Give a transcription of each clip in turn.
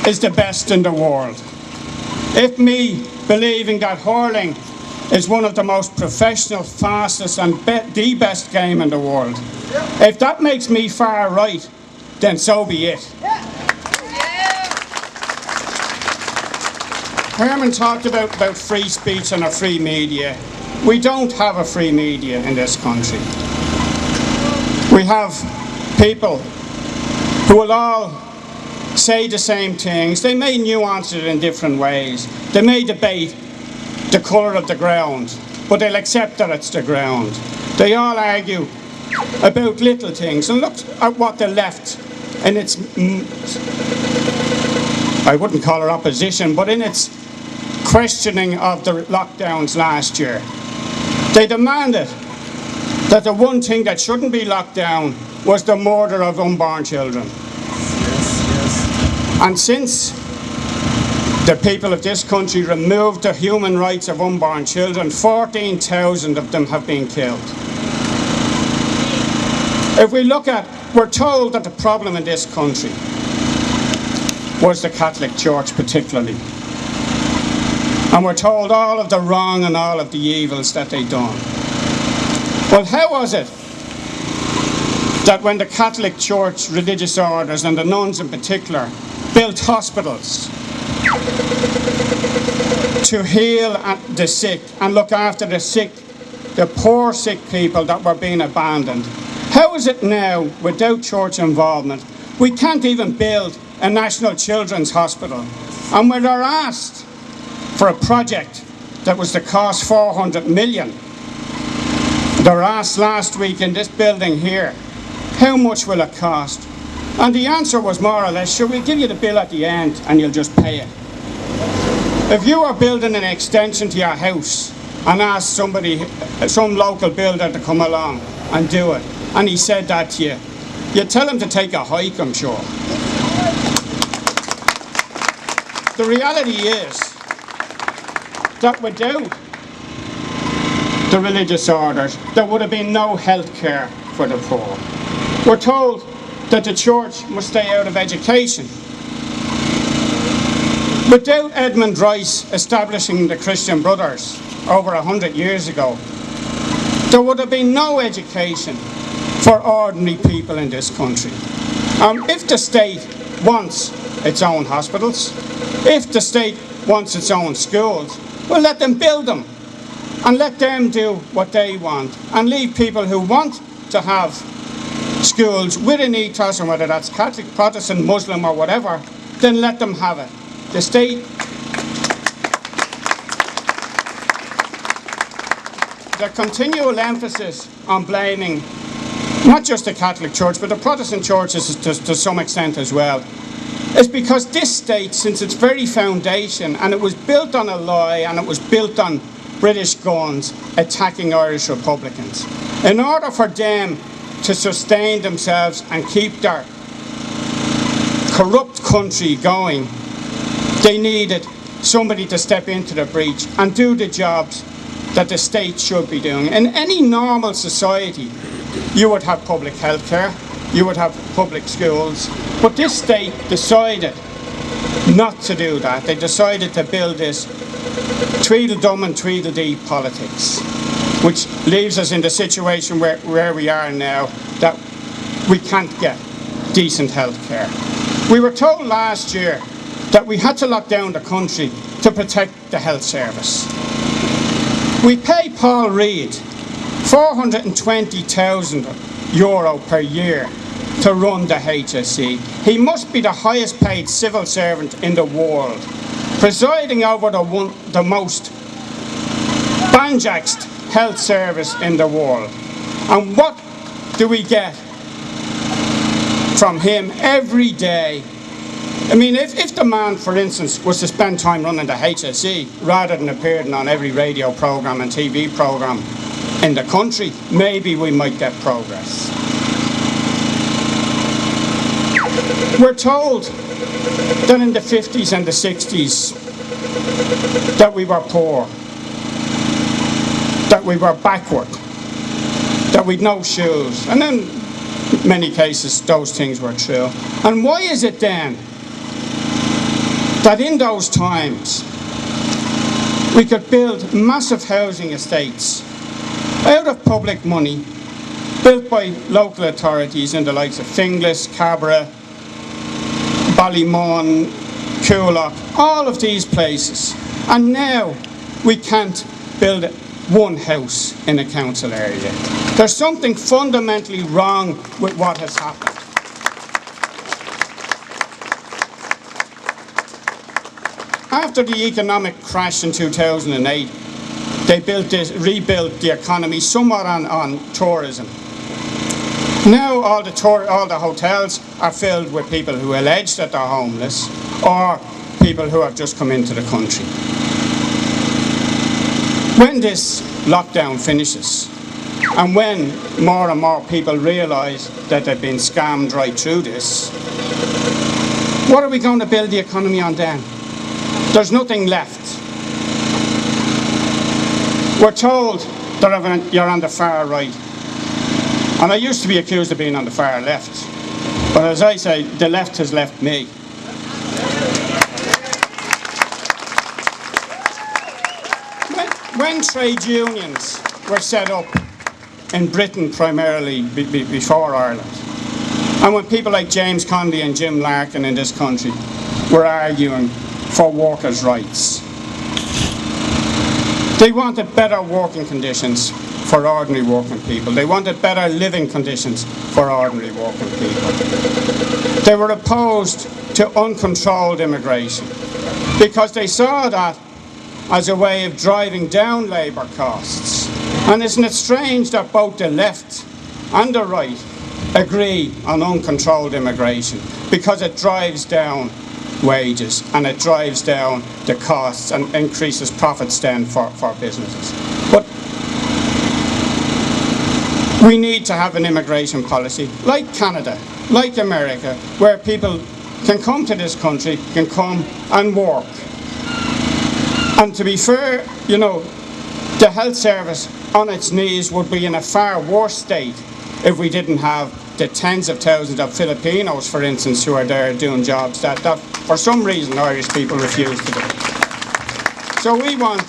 is the best in the world. If me believing that hurling is one of the most professional, fastest and the best game in the world, if that makes me far right, then so be it. Herman talked about free speech and a free media. We don't have a free media in this country. We have people who will all say the same things. They may nuance it in different ways. They may debate the colour of the ground, but they'll accept that it's the ground. They all argue about little things. And look at what the left, in its, I wouldn't call it opposition, but in its questioning of the lockdowns last year, they demanded that the one thing that shouldn't be locked down was the murder of unborn children. And since the people of this country removed the human rights of unborn children, 14,000 of them have been killed. If we look at, we're told that the problem in this country was the Catholic Church particularly. And we're told all of the wrong and all of the evils that they've done. Well, how was it that when the Catholic Church, religious orders, and the nuns in particular, built hospitals to heal the sick and look after the sick, the poor sick people that were being abandoned, how is it now, without church involvement, we can't even build a national children's hospital? And when they're asked for a project that was to cost 400 million, they were asked last week in this building here, how much will it cost? And the answer was more or less, sure, we'll give you the bill at the end and you'll just pay it. If you are building an extension to your house and ask somebody, some local builder to come along and do it, and he said that to you, you tell him to take a hike, I'm sure. The reality is that without the religious orders, there would have been no health care for the poor. We're told that the church must stay out of education. Without Edmund Rice establishing the Christian Brothers over 100 years ago, there would have been no education for ordinary people in this country. If the state wants its own hospitals, if the state wants its own schools, well, let them build them and let them do what they want and leave people who want to have schools with an ethos, and whether that's Catholic, Protestant, Muslim or whatever, then let them have it. The state, the continual emphasis on blaming not just the Catholic Church but the Protestant churches to some extent as well, is because this state, since its very foundation, and it was built on a lie and it was built on British guns attacking Irish Republicans, in order for them to sustain themselves and keep their corrupt country going, they needed somebody to step into the breach and do the jobs that the state should be doing. In any normal society, you would have public health care, you would have public schools, but this state decided not to do that. They decided to build this Tweedledum and Tweedledee politics, which leaves us in the situation where we are now, that we can't get decent health care. We were told last year that we had to lock down the country to protect the health service. We pay Paul Reid €420,000 per year to run the HSE. He must be the highest paid civil servant in the world, presiding over the most banjaxed health service in the world. And what do we get from him every day? I mean, if the man, for instance, was to spend time running the HSE rather than appearing on every radio programme and TV programme in the country, maybe we might get progress. We're told that in the 50s and the 60s that we were poor, that we were backward, that we'd no shoes, and in many cases those things were true. And why is it then that in those times we could build massive housing estates out of public money, built by local authorities in the likes of Finglas, Cabra, Ballymun, Coolock, all of these places. And now we can't build one house in a council area. There's something fundamentally wrong with what has happened. After the economic crash in 2008, they rebuilt the economy somewhat on tourism. Now all the hotels are filled with people who allege that they're homeless or people who have just come into the country. When this lockdown finishes, and when more and more people realise that they've been scammed right through this, what are we going to build the economy on then? There's nothing left. We're told that you're on the far right. And I used to be accused of being on the far left. But as I say, the left has left me. When trade unions were set up in Britain primarily before Ireland, and when people like James Connolly and Jim Larkin in this country were arguing for workers' rights, they wanted better working conditions for ordinary working people. They wanted better living conditions for ordinary working people. They were opposed to uncontrolled immigration because they saw that as a way of driving down labour costs. And isn't it strange that both the left and the right agree on uncontrolled immigration, because it drives down wages and it drives down the costs and increases profits then for businesses. But we need to have an immigration policy like Canada, like America, where people can come to this country, can come and work. And to be fair, you know, the health service on its knees would be in a far worse state if we didn't have the tens of thousands of Filipinos, for instance, who are there doing jobs that for some reason Irish people refuse to do. So we want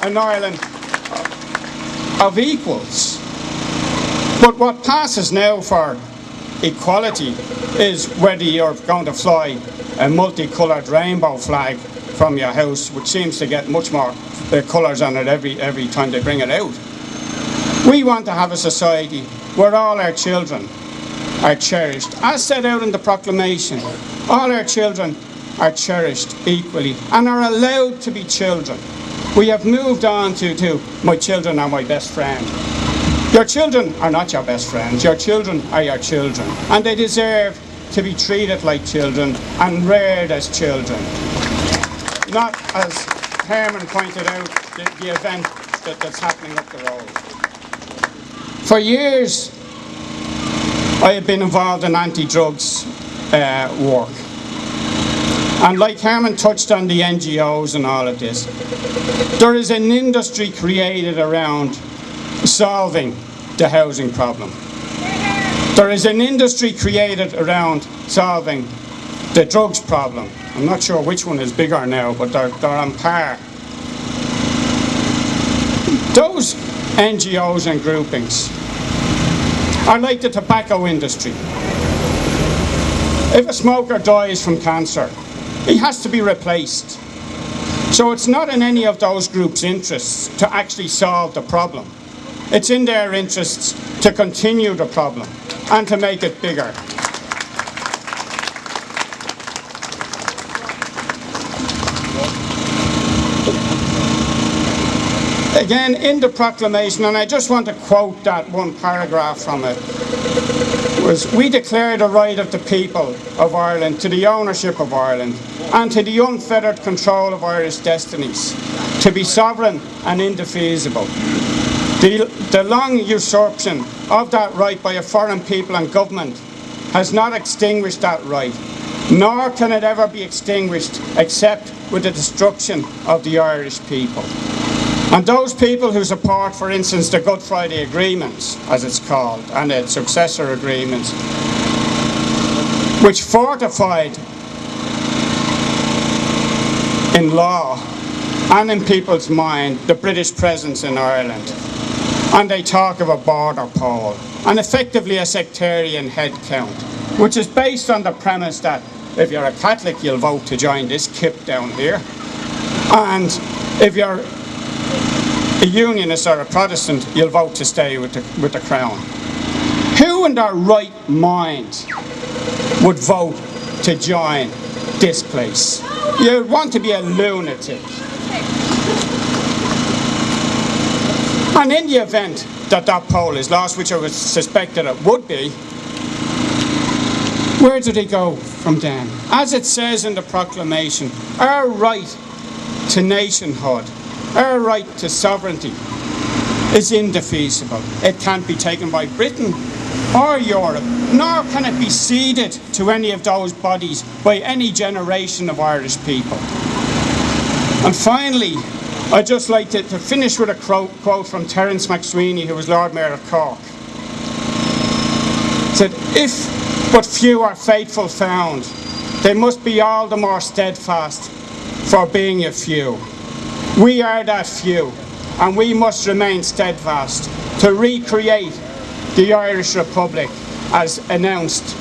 an Ireland of equals. But what passes now for equality is whether you're going to fly a multicoloured rainbow flag from your house, which seems to get much more colours on it every time they bring it out. We want to have a society where all our children are cherished. As set out in the proclamation, all our children are cherished equally and are allowed to be children. We have moved on to my children are my best friend. Your children are not your best friends. Your children are your children. And they deserve to be treated like children and reared as children. Not, as Herman pointed out, the event that's happening up the road. For years, I have been involved in anti-drugs work. And like Herman touched on the NGOs and all of this, there is an industry created around solving the housing problem. There is an industry created around solving the drugs problem. I'm not sure which one is bigger now, but they're on par. Those NGOs and groupings are like the tobacco industry. If a smoker dies from cancer, he has to be replaced. So it's not in any of those groups' interests to actually solve the problem. It's in their interests to continue the problem and to make it bigger. Again, in the proclamation, and I just want to quote that one paragraph from it, was, "We declare the right of the people of Ireland to the ownership of Ireland and to the unfettered control of Irish destinies, to be sovereign and indefeasible. The long usurpation of that right by a foreign people and government has not extinguished that right, nor can it ever be extinguished except with the destruction of the Irish people." And those people who support, for instance, the Good Friday Agreements, as it's called, and its successor agreements, which fortified in law and in people's mind the British presence in Ireland. And they talk of a border poll and effectively a sectarian head count, which is based on the premise that if you're a Catholic, you'll vote to join this kip down here. And if you're a Unionist or a Protestant, you'll vote to stay with the Crown. Who in their right mind would vote to join this place? You'd want to be a lunatic. And in the event that that poll is lost, which I would suspect that it would be, where do they go from then? As it says in the proclamation, our right to nationhood, our right to sovereignty is indefeasible. It can't be taken by Britain or Europe, nor can it be ceded to any of those bodies by any generation of Irish people. And finally, I'd just like to finish with a quote from Terence McSweeney, who was Lord Mayor of Cork. He said, "If but few are faithful found, they must be all the more steadfast for being a few. We are that few, and we must remain steadfast to recreate the Irish Republic as announced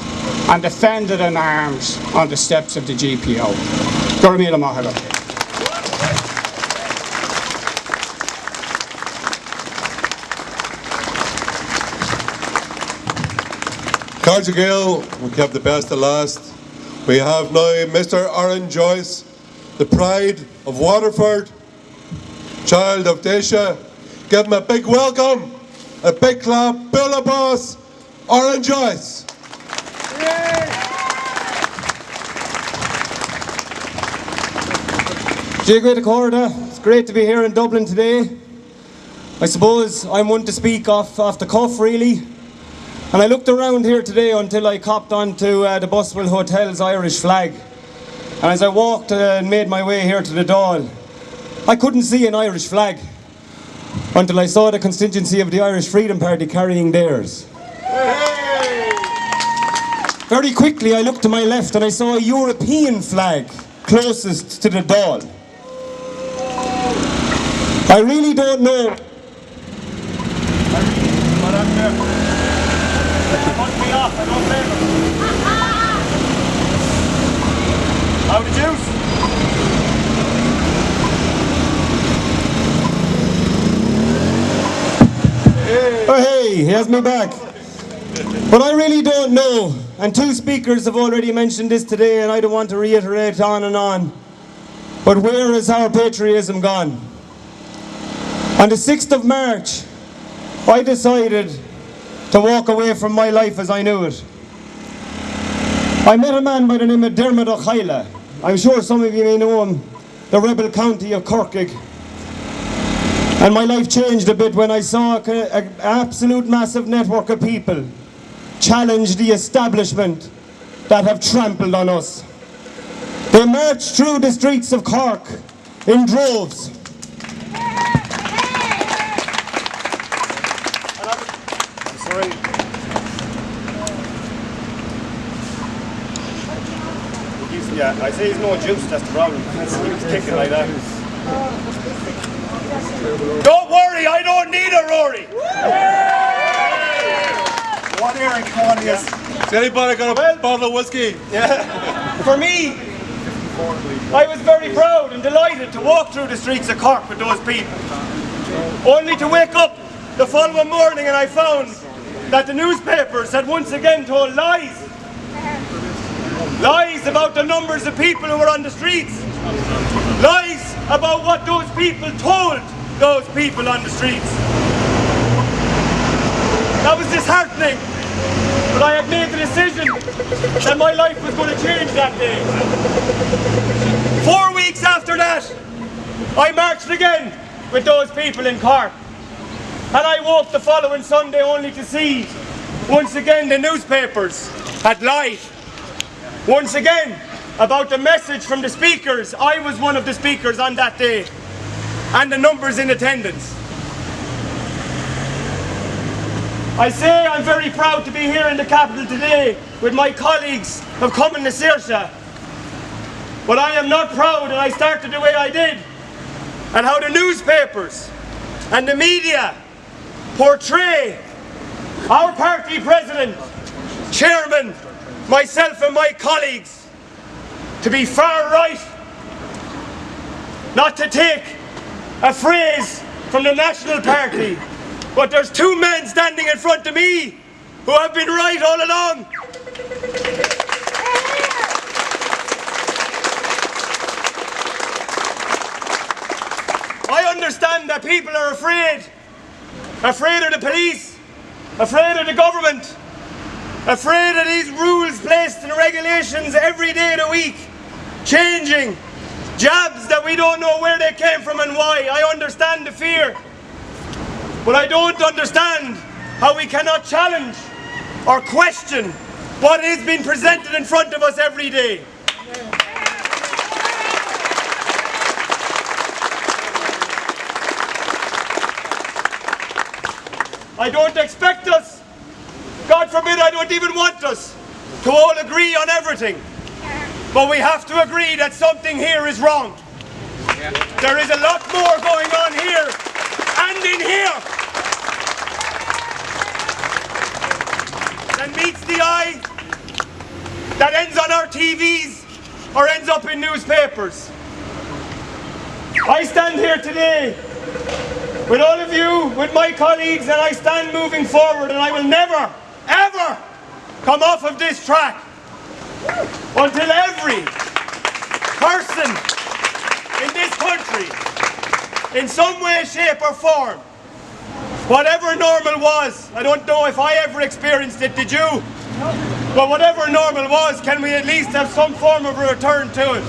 and defended in arms on the steps of the GPO." Gormila Mahala. Cartagale, we kept the best to last. We have now Mr. Joyce, the pride of Waterford, child of Desha. Give him a big welcome, a big clap, Bill the Boss, Joyce. It's great to be here in Dublin today. I suppose I'm one to speak off the cuff, really. And I looked around here today until I copped onto the Buswell Hotel's Irish flag. And as I walked and made my way here to the Dáil, I couldn't see an Irish flag until I saw the constituency of the Irish Freedom Party carrying theirs. Very quickly I looked to my left and I saw a European flag closest to the Dáil. I really don't know. How the juice? Oh hey, he has me back. But I really don't know, and two speakers have already mentioned this today and I don't want to reiterate on and on, but where is our patriotism gone? On the 6th of March, I decided to walk away from my life as I knew it. I met a man by the name of Dermot O'Chila. I'm sure some of you may know him, the rebel county of Corkig. And my life changed a bit when I saw an absolute massive network of people challenge the establishment that have trampled on us. They marched through the streets of Cork in droves. Yeah, I say he's no juice, that's the problem. He's kicking like that. Don't worry, I don't need a Rory! One ear and come on, yes. Has anybody got a bottle of whiskey? Yeah. For me, I was very proud and delighted to walk through the streets of Cork with those people. Only to wake up the following morning and I found that the newspapers had once again told lies. Lies about the numbers of people who were on the streets. Lies about what those people told those people on the streets. That was disheartening, but I had made the decision that my life was going to change that day. 4 weeks after that, I marched again with those people in Cork. And I woke the following Sunday only to see, once again, the newspapers had lied. Once again, about the message from the speakers. I was one of the speakers on that day, and the numbers in attendance. I say I'm very proud to be here in the capital today with my colleagues of Cumann na Saoirse, But I am not proud, and I started the way I did, and how the newspapers and the media portray our party president, chairman, myself and my colleagues to be far right, not to take a phrase from the National Party, but there's two men standing in front of me who have been right all along. I understand that people are afraid of the police, afraid of the government, afraid of these rules placed and regulations every day of the week, changing, jobs that we don't know where they came from and why. I understand the fear, but I don't understand how we cannot challenge or question what is being presented in front of us every day. I don't expect us, God forbid, I don't even want us to all agree on everything. But we have to agree that something here is wrong. There is a lot more going on here and in here than meets the eye, that ends on our TVs or ends up in newspapers. I stand here today with all of you, with my colleagues, and I stand moving forward, and I will never, ever come off of this track until every person in this country, in some way, shape or form, whatever normal was, I don't know if I ever experienced it, did you? But whatever normal was, can we at least have some form of a return to it?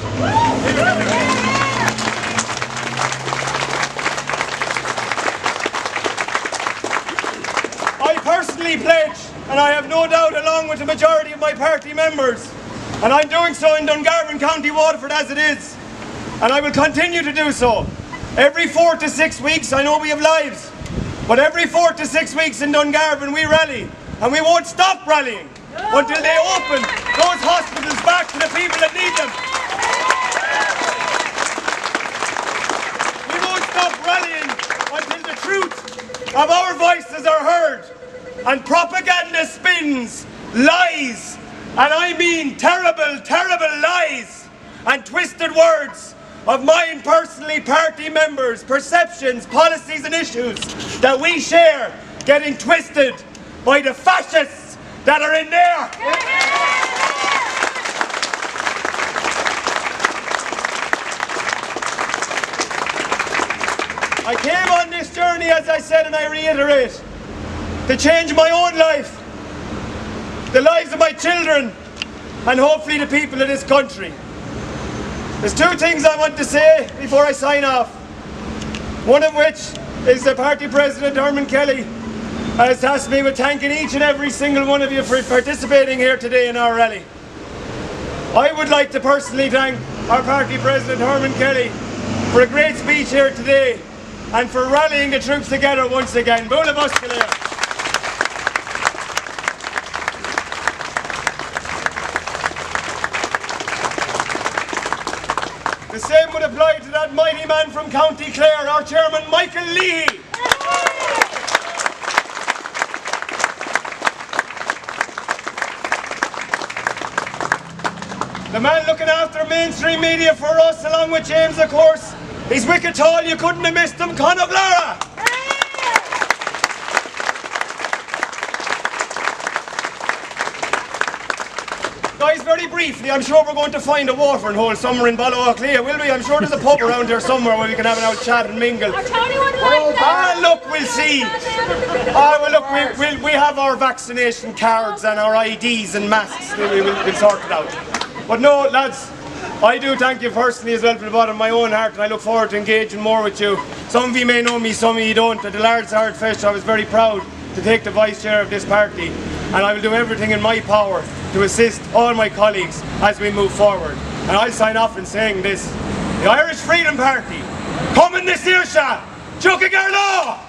I personally pledge, and I have no doubt along with the majority of my party members, and I'm doing so in Dungarvan County, Waterford as it is, and I will continue to do so. Every 4 to 6 weeks, I know we have lives, but every 4 to 6 weeks in Dungarvan we rally, and we won't stop rallying until they open those hospitals back to the people that need them. We won't stop rallying until the truth of our voices are heard, and propaganda spins, lies, and I mean terrible, terrible lies and twisted words of mine personally, party members, perceptions, policies and issues that we share getting twisted by the fascists that are in there. I came on this journey, as I said, and I reiterate, to change my own life, the lives of my children, and hopefully the people of this country. There's two things I want to say before I sign off. One of which is the party president, Herman Kelly, has tasked me with thanking each and every single one of you for participating here today in our rally. I would like to personally thank our party president, Herman Kelly, for a great speech here today and for rallying the troops together once again. Bula Muscular. The same would apply to that mighty man from County Clare, our chairman, Michael Leahy. The man looking after mainstream media for us, along with James, of course. He's wicked tall, you couldn't have missed him, Conor Blara. Guys, very briefly, I'm sure we're going to find a watering hole somewhere in Ballawaclea, will we? I'm sure there's a pub around here somewhere where we can have an out chat and mingle. Look, we'll see. Well, look, we have our vaccination cards and our IDs and masks. We'll sort it out. But no, lads, I do thank you personally as well from the bottom of my own heart, and I look forward to engaging more with you. Some of you may know me, some of you don't. At the Large Hard Fest, I was very proud to take the vice chair of this party, and I will do everything in my power to assist all my colleagues as we move forward. And I'll sign off in saying this: the Irish Freedom Party, come in this earshot, Chuck Garlaw!